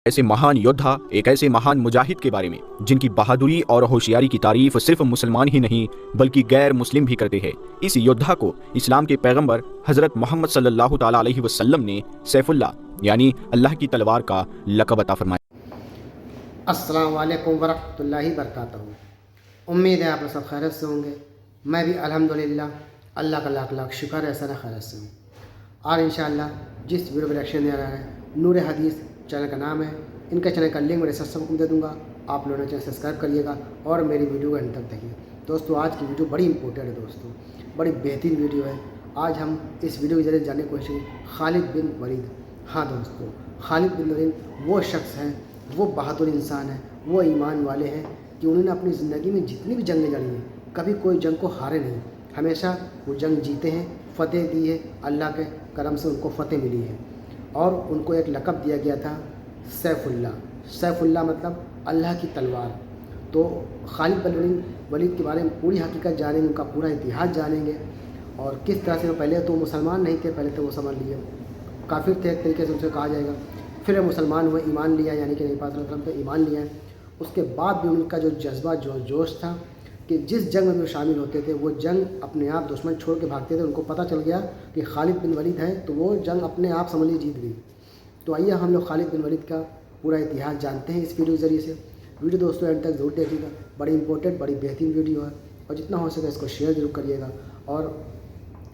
ऐसे महान योद्धा, एक ऐसे महान मुजाहिद के बारे में जिनकी बहादुरी और होशियारी की तारीफ सिर्फ मुसलमान ही नहीं बल्कि गैर मुस्लिम भी करते हैं। इस योद्धा को इस्लाम के पैगंबर हजरत मोहम्मद सल्लल्लाहु ताला अलैहि वसल्लम ने सैफुल्लाह यानी अल्लाह की तलवार का लक़ब अता फरमाया। अस्सलाम वालेकुम वरहमतुल्लाहि वबरकातुहू। उम्मीद है आप लोग सब खैरियत से होंगे। मैं भी अल्हम्दुलिल्लाह अल्लाह का लाख लाख शुक्र है, ऐसा खैरियत से हूँ। और इंशाअल्लाह जिस वीडियो का रिएक्शन दे रहा है नूर हदीस चैनल का नाम है। इनके चैनल का लिंक मेरे सब्सक्राइब को दे दूँगा, आप लोगों ने चैनल सब्सक्राइब करिएगा और मेरी वीडियो को अंत तक देखिए। दोस्तों आज की वीडियो बड़ी इंपॉर्टेंट है, दोस्तों बड़ी बेहतरीन वीडियो है। आज हम इस वीडियो के जरिए जानने की कोशिश खालिद बिन वलीद। हाँ दोस्तों, खालिद बिन वलीद वो शख्स हैं, वो बहादुर इंसान है, वो ईमान वाले हैं कि उन्होंने अपनी ज़िंदगी में जितनी भी जंगें लड़ी हैं कभी कोई जंग को हारे नहीं, हमेशा वो जंग जीते हैं, फ़तेह दी है, अल्लाह के करम से उनको फ़तेह मिली है। और उनको एक लक़ब दिया गया था सैफुल्लाह। सैफुल्लाह मतलब अल्लाह की तलवार। तो खालिद बिन वलीद के बारे में पूरी हकीकत जानेंगे, उनका पूरा इतिहास जानेंगे और किस तरह से पहले तो मुसलमान नहीं थे, पहले तो वो समझ लिए काफिर थे एक तरीके से उनसे कहा जाएगा। फिर मुसलमान हुए, ईमान लिया यानी कि नबी पाक सल्लल्लाहु अलैहि वसल्लम पे ईमान लिया है। उसके बाद भी उनका जो जज्बा जो जोश था कि जिस जंग में वो शामिल होते थे वो जंग अपने आप दुश्मन छोड़ के भागते थे। उनको पता चल गया कि खालिद बिन वलीद है तो वो जंग अपने आप समझ ली जीत गई। तो आइए हम लोग खालिद बिन वलीद का पूरा इतिहास जानते हैं इस वीडियो के ज़रिए से। वीडियो दोस्तों एंड तक ज़रूर देखिएगा, बड़ी इंपॉर्टेंट बड़ी बेहतरीन वीडियो है और जितना हो सके इसको शेयर ज़रूर करिएगा और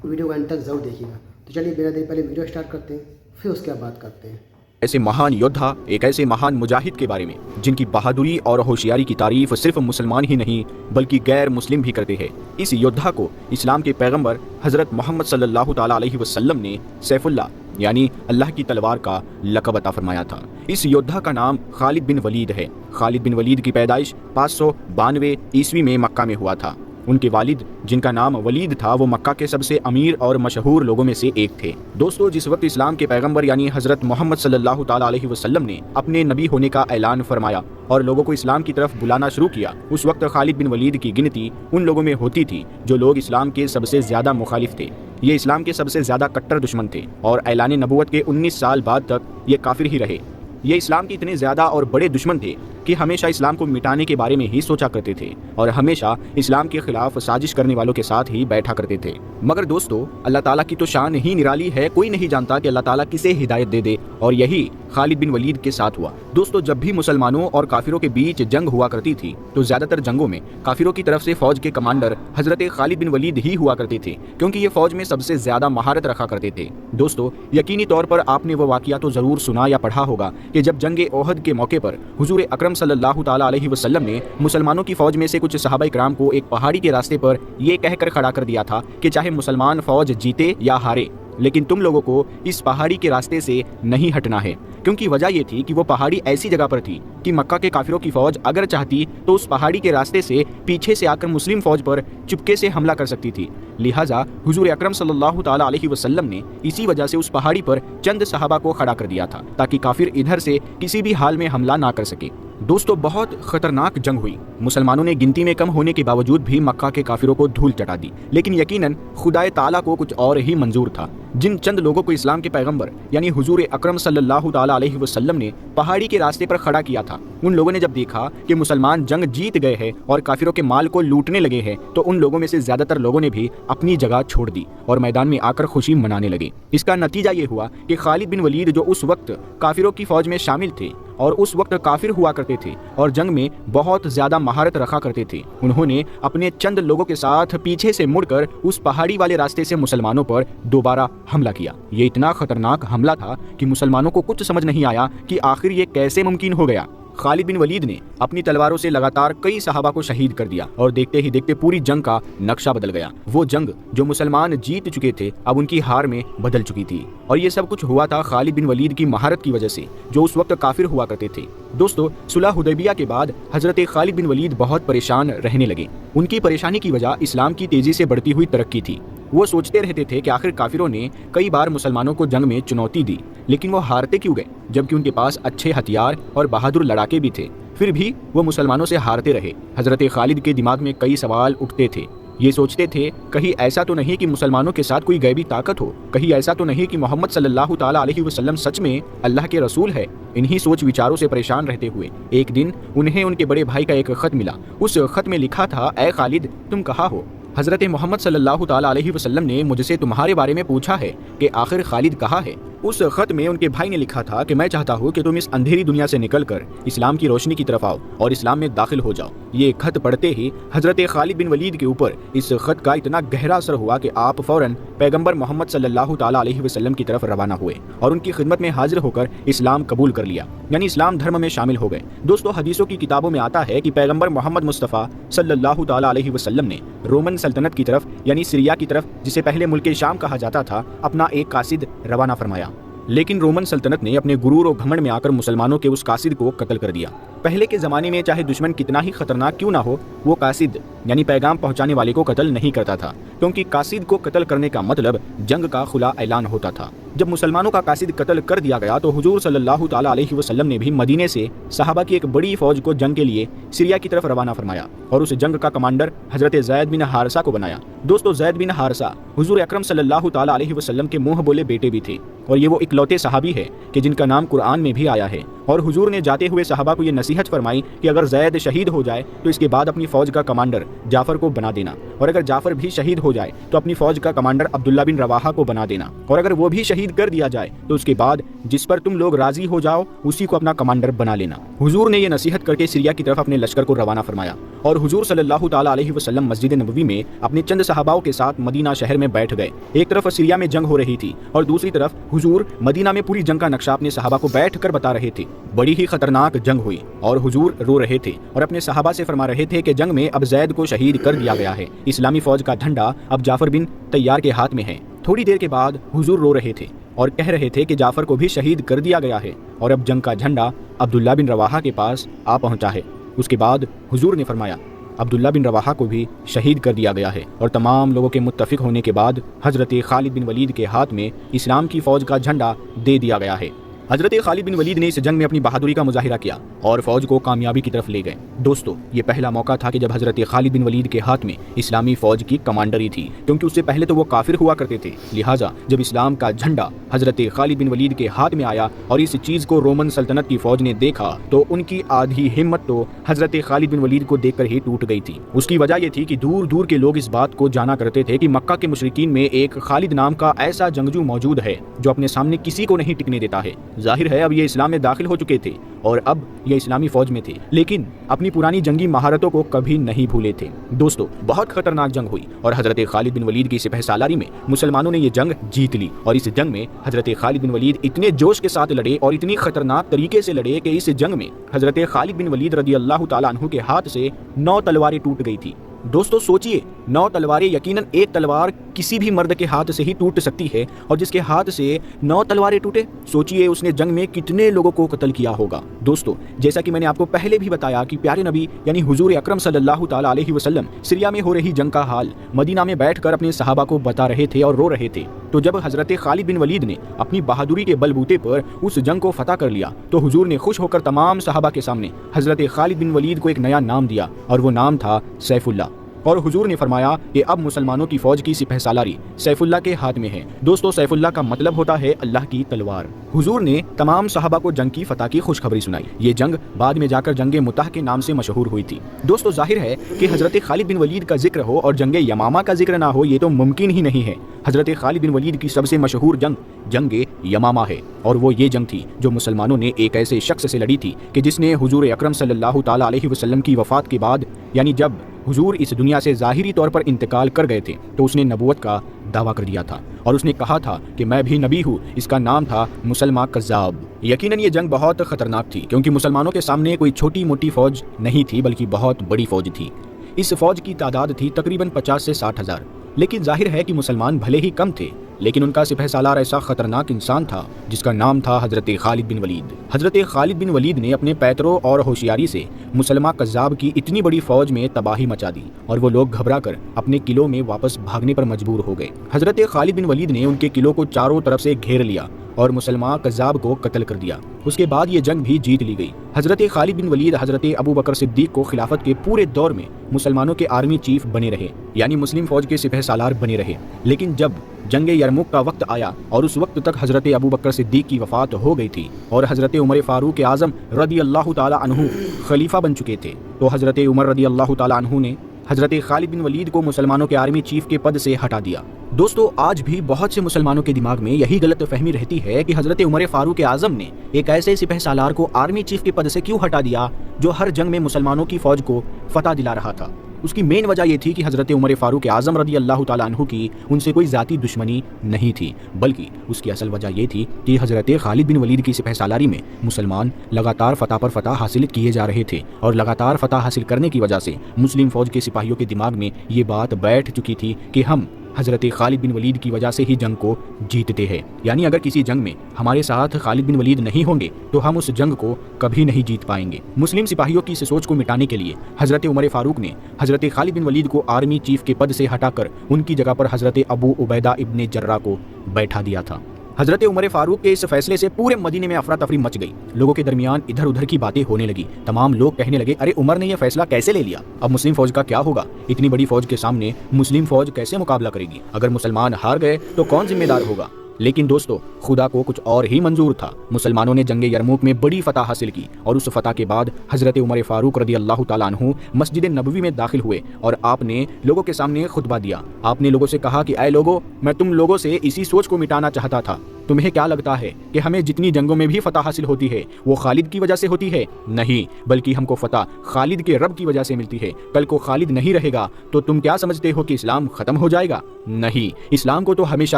वीडियो को एंड तक ज़रूर देखिएगा। तो चलिए बिना देर पहले वीडियो स्टार्ट करते हैं, फिर उसके बाद बात करते हैं। ऐसे महान योद्धा, एक ऐसे महान मुजाहिद के बारे में जिनकी बहादुरी और होशियारी की तारीफ सिर्फ मुसलमान ही नहीं बल्कि गैर मुस्लिम भी करते हैं। इस योद्धा को इस्लाम के पैगंबर हजरत मोहम्मद सल्लल्लाहु ताला अलैहि वसल्लम ने सैफुल्लाह यानी अल्लाह की तलवार का लक़ब अता फरमाया था। इस योद्धा का नाम खालिद बिन वलीद है। खालिद बिन वलीद की पैदाइश 592 ईस्वी में मक्का में हुआ था। उनके वालिद जिनका नाम वलीद था वो मक्का के सबसे अमीर और मशहूर लोगों में से एक थे। दोस्तों जिस वक्त इस्लाम के पैगंबर यानी हजरत मोहम्मद सल्लल्लाहु ताला अलैहि वसल्लम ने अपने नबी होने का ऐलान फरमाया और लोगों को इस्लाम की तरफ बुलाना शुरू किया, उस वक्त खालिद बिन वलीद की गिनती उन लोगों में होती थी जो लोग इस्लाम के सबसे ज्यादा मुखालिफ थे। ये इस्लाम के सबसे ज्यादा कट्टर दुश्मन थे और ऐलान नबूवत के 19 साल बाद तक ये काफिर ही रहे। ये इस्लाम के इतने ज़्यादा और बड़े दुश्मन थे कि हमेशा इस्लाम को मिटाने के बारे में ही सोचा करते थे और हमेशा इस्लाम के खिलाफ साजिश करने वालों के साथ ही बैठा करते थे। मगर दोस्तों अल्लाह ताला की तो शान ही निराली है, कोई नहीं जानता कि अल्लाह ताला किसे हिदायत दे दे और यही खालिद बिन वलीद के साथ हुआ। दोस्तों जब भी मुसलमानों और काफिरों के बीच जंग हुआ करती थी तो ज्यादातर जंगों में काफिरों की तरफ से फौज के कमांडर हजरत खालिद बिन वलीद ही हुआ करते थे क्योंकि ये फौज में सबसे ज्यादा महारत रखा करते थे। दोस्तों यकीनी तौर पर आपने वो वाकया तो जरूर सुना या पढ़ा होगा कि जब जंग ओहद के मौके पर हुजूर अकरम सल्लल्लाहु ताला अलैहि वसल्लम ने मुसलमानों की फौज में से कुछ सहाबा इकराम को एक पहाड़ी के रास्ते पर ये कहकर खड़ा कर दिया था कि चाहे मुसलमान फौज जीते या हारे लेकिन तुम लोगों को इस पहाड़ी के रास्ते से नहीं हटना है। क्योंकि वजह ये थी कि वो पहाड़ी ऐसी जगह पर थी कि मक्का के काफिरों की फौज अगर चाहती तो उस पहाड़ी के रास्ते से पीछे से आकर मुस्लिम फौज पर चुपके से हमला कर सकती थी। लिहाजा हुजूर अकरम सल्लल्लाहु ताला अलैहि वसल्लम ने इसी वजह से उस पहाड़ी पर चंद सहाबा को खड़ा कर दिया था ताकि काफिर इधर से किसी भी हाल में हमला ना कर सके। दोस्तों बहुत खतरनाक जंग हुई। मुसलमानों ने गिनती में कम होने के बावजूद भी मक्का के काफिरों को धूल चटा दी, लेकिन यकीनन खुदाए ताला को कुछ और ही मंजूर था। जिन चंद लोगों को इस्लाम के पैगंबर यानी हुजूर अकरम सल्लल्लाहु ताला अलैहि वसल्लम ने पहाड़ी के रास्ते पर खड़ा किया था, उन लोगों ने जब देखा कि मुसलमान जंग जीत गए हैं और काफिरों के माल को लूटने लगे हैं तो उन लोगों में से ज्यादातर लोगों ने भी अपनी जगह छोड़ दी और मैदान में आकर खुशी मनाने लगे। इसका नतीजा ये हुआ कि खालिद बिन वलीद जो उस वक्त काफिरों की फौज में शामिल थे और उस वक्त काफिर हुआ करते थे और जंग में बहुत ज्यादा महारत रखा करते थे, उन्होंने अपने चंद लोगों के साथ पीछे से मुड़कर उस पहाड़ी वाले रास्ते से मुसलमानों पर दोबारा हमला किया। ये इतना खतरनाक हमला था कि मुसलमानों को कुछ समझ नहीं आया कि आखिर ये कैसे मुमकिन हो गया। खालिद बिन वलीद ने अपनी तलवारों से लगातार कई सहाबा को शहीद कर दिया और देखते ही देखते पूरी जंग का नक्शा बदल गया। वो जंग जो मुसलमान जीत चुके थे अब उनकी हार में बदल चुकी थी और ये सब कुछ हुआ था खालिद बिन वलीद की महारत की वजह से जो उस वक्त काफिर हुआ करते थे। दोस्तों सुलह हुदैबिया के बाद हजरत खालिद बिन वलीद बहुत परेशान रहने लगे। उनकी परेशानी की वजह इस्लाम की तेजी से बढ़ती हुई तरक्की थी। वो सोचते रहते थे कि आखिर काफिरों ने कई बार मुसलमानों को जंग में चुनौती दी लेकिन वो हारते क्यों गए जबकि उनके पास अच्छे हथियार और बहादुर लड़ाके भी थे। फिर भी वो मुसलमानों से हारते रहे। हजरत खालिद के दिमाग में कई सवाल उठते थे। ये सोचते थे कहीं ऐसा तो नहीं कि मुसलमानों के साथ कोई गैबी ताकत हो, कहीं ऐसा तो नहीं कि मोहम्मद सल्लल्लाहु ताला अलैहि वसल्लम सच में अल्लाह के रसूल है। इन्हीं सोच विचारों से परेशान रहते हुए एक दिन उन्हें उनके बड़े भाई का एक खत मिला। उस खत में लिखा था, ऐ खालिद तुम कहाँ हो? हज़रत मोहम्मद सल्लल्लाहु ताला अलैहि वसल्लम ने मुझसे तुम्हारे बारे में पूछा है कि आखिर खालिद कहाँ है। उस खत में उनके भाई ने लिखा था कि मैं चाहता हूँ कि तुम इस अंधेरी दुनिया से निकलकर इस्लाम की रोशनी की तरफ आओ और इस्लाम में दाखिल हो जाओ। ये खत पढ़ते ही हज़रत खालिद बिन वलीद के ऊपर इस खत का इतना गहरा असर हुआ कि आप फौरन पैगंबर मोहम्मद सल्लल्लाहु ताला अलैहि वसल्लम की तरफ रवाना हुए और उनकी खिदमत में हाजिर होकर इस्लाम कबूल कर लिया, यानी इस्लाम धर्म में शामिल हो गए। दोस्तों, हदीसों की किताबों में आता है कि पैगंबर मोहम्मद मुस्तफ़ा सल्लल्लाहु ताला अलैहि वसल्लम ने रोमन सल्तनत की तरफ यानी सीरिया की तरफ, जिसे पहले मुल्क शाम कहा जाता था, अपना एक कासिद रवाना फरमाया। लेकिन रोमन सल्तनत ने अपने गुरूर और घमंड में आकर मुसलमानों के उस कासिद को कत्ल कर दिया। पहले के ज़माने में चाहे दुश्मन कितना ही खतरनाक क्यों ना हो, वो कासिद यानी पैगाम पहुंचाने वाले को कत्ल नहीं करता था, क्योंकि कासिद को कत्ल करने का मतलब जंग का खुला ऐलान होता था। जब मुसलमानों का कासिद कत्ल कर दिया गया तो हुजूर सल्लल्लाहु ताला अलैहि वसल्लम ने भी मदीने से सहाबा की एक बड़ी फौज को जंग के लिए सीरिया की तरफ रवाना फरमाया और उस जंग का कमांडर हज़रत ज़ैद बिन हारिसा को बनाया। दोस्तों, ज़ैद बिन हारिसा हुजूर अकरम सल्लल्लाहु ताला अलैहि वसल्लम के मुंह बोले बेटे भी थे और ये वो इकलौते सहाबी है कि जिनका नाम कुरान में भी आया है। और हुजूर ने जाते हुए सहाबा को ये नसीहत फरमाई कि अगर ज़ैद शहीद हो जाए तो इसके बाद अपनी फ़ौज का कमांडर जाफ़र को बना देना, और अगर जाफ़र भी शहीद हो जाए तो अपनी फ़ौज का कमांडर अब्दुल्ला बिन रवाहा को बना देना, और अगर वो भी शहीद कर दिया जाए तो उसके बाद जिस पर तुम लोग राजी हो जाओ उसी को अपना कमांडर बना लेना। हुजूर ने ये नसीहत करके सीरिया की तरफ अपने लश्कर को रवाना फरमाया और हुजूर सल्लल्लाहु ताला अलैहि वसल्लम मस्जिद नबवी में अपने चंद सहाबाओं के साथ मदीना शहर में बैठ गए। एक तरफ सीरिया में जंग हो रही थी और दूसरी तरफ हुजूर मदीना में पूरी जंग का नक्शा अपने सहाबा को बैठ कर बता रहे थे। बड़ी ही खतरनाक जंग हुई और हुजूर रो रहे थे और अपने सहाबा से फरमा रहे थे कि जंग में अब ज़ैद को शहीद कर दिया गया है, इस्लामी फौज का झंडा अब जाफर बिन तैयार के हाथ में है। थोड़ी देर के बाद हुजूर रो रहे थे और कह रहे थे कि जाफर को भी शहीद कर दिया गया है और अब जंग का झंडा अब्दुल्ला बिन रवाहा के पास आ पहुंचा है। उसके बाद हुजूर ने फरमाया अब्दुल्ला बिन रवाहा को भी शहीद कर दिया गया है और तमाम लोगों के मुत्तफिक होने के बाद हज़रत खालिद बिन वलीद के हाथ में इस्लाम की फ़ौज का झंडा दे दिया गया है। हज़रत खालिद बिन वलीद ने इस जंग में अपनी बहादुरी का मुजाहिरा किया और फौज को कामयाबी की तरफ ले गए। दोस्तों, ये पहला मौका था कि जब हज़रत खालिद बिन वलीद के हाथ में इस्लामी फौज की कमांडरी थी, क्योंकि उससे पहले तो वो काफिर हुआ करते थे। लिहाजा जब इस्लाम का झंडा हज़रत खालिद बिन वलीद के हाथ में आया और इस चीज़ को रोमन सल्तनत की फौज ने देखा तो उनकी आधी हिम्मत तो हज़रत खालिद बिन वलीद को देखकर ही टूट गई थी। उसकी वजह यह थी कि दूर दूर के लोग इस बात को जाना करते थे कि मक्का के मुशरिकीन में एक खालिद नाम का ऐसा जंगजू मौजूद है जो अपने सामने किसी को नहीं टिकने देता है। जाहिर है अब ये इस्लाम में दाखिल हो चुके थे और अब ये इस्लामी फौज में थे, लेकिन अपनी पुरानी जंगी महारतों को कभी नहीं भूले थे। दोस्तों, बहुत खतरनाक जंग हुई और हज़रत खालिद बिन वलीद की सिपह सालारी में मुसलमानों ने ये जंग जीत ली और इस जंग में हज़रत खालिद बिन वलीद इतने जोश के साथ लड़े और इतनी खतरनाक तरीके से लड़े कि इस जंग में हज़रत खालिद बिन वलीद रज़ी अल्लाह ताला अन्हु के हाथ से 9 तलवारें टूट गई थी। दोस्तों सोचिए, 9 तलवारें, यकीनन एक तलवार किसी भी मर्द के हाथ से ही टूट सकती है और जिसके हाथ से 9 तलवारें टूटे, सोचिए उसने जंग में कितने लोगों को कत्ल किया होगा। दोस्तों, जैसा कि मैंने आपको पहले भी बताया कि प्यारे नबी यानी हुजूर अकरम सल्लल्लाहु ताला अलैहि वसल्लम सीरिया में हो रही जंग का हाल मदीना में बैठकर अपने सहाबा को बता रहे थे और रो रहे थे। तो जब हज़रत खालिद बिन वलीद ने अपनी बहादुरी के बलबूते पर उस जंग को फतह कर लिया तो हुजूर ने खुश होकर तमाम सहाबा के सामने हज़रत खालिद बिन वलीद को एक नया नाम दिया और वो नाम था सैफुल्ला। और हुजूर ने फरमाया कि अब मुसलमानों की फौज की सिपह सालारी सैफुल्ला के हाथ में है। दोस्तों, सैफुल्ला का मतलब होता है अल्लाह की तलवार। हुजूर ने तमाम सहाबा को जंग की फतह की खुशखबरी सुनाई। ये जंग बाद में जाकर जंगे मुताह के नाम से मशहूर हुई थी। दोस्तों, जाहिर है कि हज़रत खालिद बिन वलीद का जिक्र हो और जंगे यमामा का जिक्र ना हो, ये तो मुमकिन ही नहीं है। हज़रत खालिद बिन वलीद की सबसे मशहूर जंग जंगे यमामा है और वो ये जंग थी जो मुसलमानों ने एक ऐसे शख्स से लड़ी थी कि जिसने हुजूर अकरम सल्लल्लाहु ताला अलैहि वसल्लम की वफ़ात के बाद, यानी जब हुजूर इस दुनिया से ज़ाहिरी तौर पर इंतकाल कर गए थे, तो उसने नबूवत का दावा कर दिया था और उसने कहा था कि मैं भी नबी हूँ। इसका नाम था मुसलमा कज़्ज़ाब। यकीनन ये जंग बहुत ख़तरनाक थी क्योंकि मुसलमानों के सामने कोई छोटी मोटी फ़ौज नहीं थी बल्कि बहुत बड़ी फ़ौज थी। इस फ़ौज की तादाद थी तकरीबन 50 से 60 हज़ार। लेकिन जाहिर है कि मुसलमान भले ही कम थे لیکن ان کا سپہ سالار ایسا خطرناک انسان تھا جس کا نام تھا حضرت خالد بن ولید۔ حضرت خالد بن ولید نے اپنے پیتروں اور ہوشیاری سے مسلمہ کذاب کی اتنی بڑی فوج میں تباہی مچا دی اور وہ لوگ گھبرا کر اپنے قلعوں میں واپس بھاگنے پر مجبور ہو گئے۔ حضرت خالد بن ولید نے ان کے قلعوں کو چاروں طرف سے گھیر لیا اور مسلمہ کذاب کو قتل کر دیا۔ اس کے بعد یہ جنگ بھی جیت لی گئی۔ حضرت خالد بن ولید حضرت ابو بکر صدیق کو خلافت کے پورے دور میں مسلمانوں کے آرمی چیف بنے رہے، یعنی مسلم فوج کے سپہ سالار بنے رہے۔ لیکن جب جنگ یرموک کا وقت آیا اور اس وقت تک حضرت ابو بکر صدیق کی وفات ہو گئی تھی اور حضرت عمر فاروق اعظم رضی اللہ تعالی عنہ خلیفہ بن چکے تھے، تو حضرت عمر رضی اللہ تعالی عنہ نے حضرت خالد بن ولید کو مسلمانوں کے آرمی چیف کے پد سے ہٹا دیا۔ دوستو، آج بھی بہت سے مسلمانوں کے دماغ میں یہی غلط فہمی رہتی ہے کہ حضرت عمر فاروق اعظم نے ایک ایسے سپہ سالار کو آرمی چیف کے پد سے کیوں ہٹا دیا جو ہر جنگ میں مسلمانوں کی فوج کو فتح دلا رہا تھا۔ اس کی مین وجہ یہ تھی کہ حضرت عمر فاروق اعظم رضی اللہ تعالیٰ عنہ کی ان سے کوئی ذاتی دشمنی نہیں تھی، بلکہ اس کی اصل وجہ یہ تھی کہ حضرت خالد بن ولید کی سپہ سالاری میں مسلمان لگاتار فتح پر فتح حاصل کیے جا رہے تھے، اور لگاتار فتح حاصل کرنے کی وجہ سے مسلم فوج کے سپاہیوں کے دماغ میں یہ بات بیٹھ چکی تھی کہ ہم حضرت خالد بن ولید کی وجہ سے ہی جنگ کو جیتتے ہیں، یعنی اگر کسی جنگ میں ہمارے ساتھ خالد بن ولید نہیں ہوں گے تو ہم اس جنگ کو کبھی نہیں جیت پائیں گے۔ مسلم سپاہیوں کی اس سوچ کو مٹانے کے لیے حضرت عمر فاروق نے حضرت خالد بن ولید کو آرمی چیف کے پد سے ہٹا کر ان کی جگہ پر حضرت ابو عبیدہ ابن جراح کو بیٹھا دیا تھا۔ حضرت عمر فاروق کے اس فیصلے سے پورے مدینے میں افراتفری مچ گئی، لوگوں کے درمیان ادھر ادھر کی باتیں ہونے لگی۔ تمام لوگ کہنے لگے، ارے عمر نے یہ فیصلہ کیسے لے لیا؟ اب مسلم فوج کا کیا ہوگا؟ اتنی بڑی فوج کے سامنے مسلم فوج کیسے مقابلہ کرے گی؟ اگر مسلمان ہار گئے تو کون ذمہ دار ہوگا؟ لیکن دوستو، خدا کو کچھ اور ہی منظور تھا۔ مسلمانوں نے جنگ یرموک میں بڑی فتح حاصل کی، اور اس فتح کے بعد حضرت عمر فاروق رضی اللہ تعالیٰ عنہ مسجد نبوی میں داخل ہوئے اور آپ نے لوگوں کے سامنے خطبہ دیا۔ آپ نے لوگوں سے کہا کہ اے لوگو، میں تم لوگوں سے اسی سوچ کو مٹانا چاہتا تھا۔ تمہیں کیا لگتا ہے کہ ہمیں جتنی جنگوں میں بھی فتح حاصل ہوتی ہے وہ خالد کی وجہ سے ہوتی ہے؟ نہیں، بلکہ ہم کو فتح خالد کے رب کی وجہ سے ملتی ہے۔ کل کو خالد نہیں رہے گا تو تم کیا سمجھتے ہو کہ اسلام ختم ہو جائے گا؟ نہیں، اسلام کو تو ہمیشہ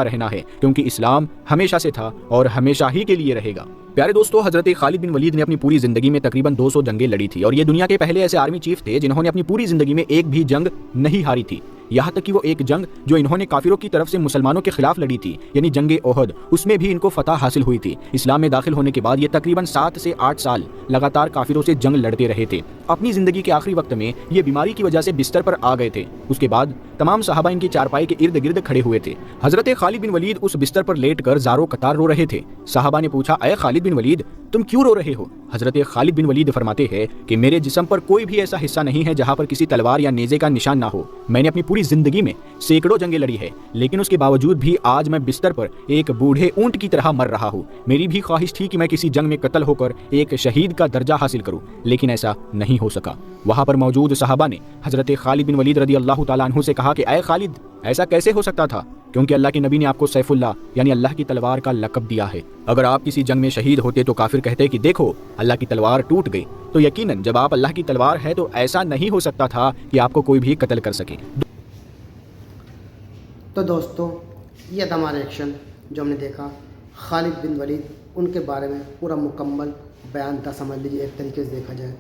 رہنا ہے، کیونکہ اسلام ہمیشہ سے تھا اور ہمیشہ ہی کے لیے رہے گا۔ پیارے دوستو، حضرت خالد بن ولید نے اپنی پوری زندگی میں تقریباً 200 جنگیں لڑی تھی، اور یہ دنیا کے پہلے ایسے آرمی چیف تھے جنہوں نے اپنی پوری زندگی میں ایک بھی جنگ نہیں ہاری تھی۔ یہاں تک کہ وہ ایک جنگ جو انہوں نے کافروں کی طرف سے مسلمانوں کے خلاف لڑی تھی، یعنی جنگ احد، اس میں بھی ان کو فتح حاصل ہوئی تھی۔ اسلام میں داخل ہونے کے بعد یہ تقریباً 7 سے 8 سال لگاتار کافروں سے جنگ لڑتے رہے تھے۔ اپنی زندگی کے آخری وقت میں یہ بیماری کی وجہ سے بستر پر آ گئے تھے۔ اس کے بعد تمام صحابہ ان کی چارپائی کے ارد گرد کھڑے ہوئے تھے۔ حضرت خالد بن ولید اس بستر پر لیٹ کر زاروں قطار رو رہے تھے۔ صحابہ نے پوچھا، اے خالد بن ولید، تم کیوں رو رہے ہو؟ حضرت خالد بن ولید فرماتے ہیں کہ میرے جسم پر کوئی بھی ایسا حصہ نہیں ہے جہاں پر کسی تلوار یا نیزے کا نشان نہ ہو۔ میں نے اپنی پوری زندگی میں سینکڑوں جنگیں لڑی ہے، لیکن اس کے باوجود بھی آج میں بستر پر ایک بوڑھے اونٹ کی طرح مر رہا ہوں۔ میری بھی خواہش تھی کہ میں کسی جنگ میں قتل ہو کر ایک شہید کا درجہ حاصل کروں، لیکن ایسا نہیں ہو سکا۔ وہاں پر موجود صحابہ نے حضرت خالد بن ولید رضی اللہ تعالیٰ عنہ سے کہا کہ اے خالد، ایسا کیسے ہو سکتا تھا؟ کیونکہ اللہ کے نبی نے آپ کو سیف اللہ یعنی اللہ کی تلوار کا لقب دیا ہے۔ اگر آپ کسی جنگ میں شہید ہوتے تو کافر کہتے کہ دیکھو اللہ کی تلوار ٹوٹ گئی، تو یقیناً جب آپ اللہ کی تلوار ہے تو ایسا نہیں ہو سکتا تھا کہ آپ کو کوئی بھی قتل کر سکے۔ تو دوستوں، یہ تھا ہمارا ایکشن جو ہم نے دیکھا۔ خالد بن ولید، ان کے بارے میں پورا مکمل بیان تھا، سمجھ لیجیے ایک طریقے سے دیکھا جائے۔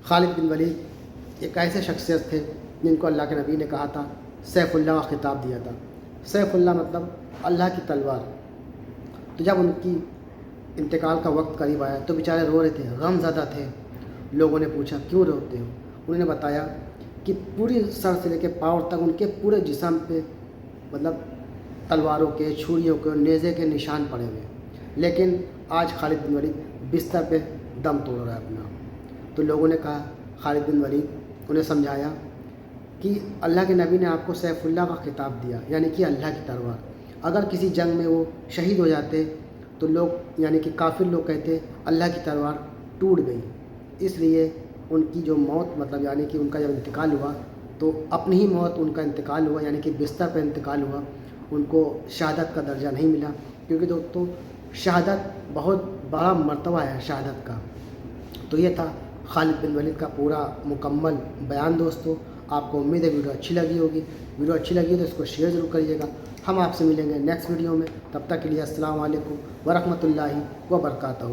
خالد بن ولید ایک ایسے شخصیت تھے جن کو اللہ کے نبی نے کہا تھا، سیف اللہ کا خطاب دیا تھا۔ سیف اللہ مطلب اللہ کی تلوار۔ تو جب ان کی انتقال کا وقت قریب آیا تو بیچارے رو رہے تھے، غم زدہ تھے۔ لوگوں نے پوچھا کیوں روتے ہو؟ انہوں نے بتایا کہ پوری سر سے لے کے پاؤں تک ان کے پورے جسم پہ مطلب تلواروں کے، چھریوں کے، نیزے کے نشان پڑے ہوئے، لیکن آج خالد بن ولید بستر پہ دم توڑ رہا ہے اپنا۔ تو لوگوں نے کہا، خالد بن ولید انہیں سمجھایا کہ اللہ کے نبی نے آپ کو سیف اللہ کا خطاب دیا، یعنی کہ اللہ کی تلوار۔ اگر کسی جنگ میں وہ شہید ہو جاتے تو لوگ یعنی کہ کافر لوگ کہتے اللہ کی تلوار ٹوٹ گئی۔ اس لیے ان کی جو موت مطلب یعنی کہ ان کا جب انتقال ہوا تو اپنی ہی موت ان کا انتقال ہوا، یعنی کہ بستر پہ انتقال ہوا۔ ان کو شہادت کا درجہ نہیں ملا، کیونکہ دوستوں شہادت بہت بڑا مرتبہ ہے شہادت کا۔ تو یہ تھا خالد بن ولید کا پورا مکمل بیان۔ دوستوں، آپ کو امید ہے ویڈیو اچھی لگی ہوگی۔ ویڈیو اچھی لگی تو اس کو شیئر ضرور کریے گا۔ ہم آپ سے ملیں گے نیکسٹ ویڈیو میں، تب تک کے لیے السلام علیکم ورحمۃ اللہ وبرکاتہ۔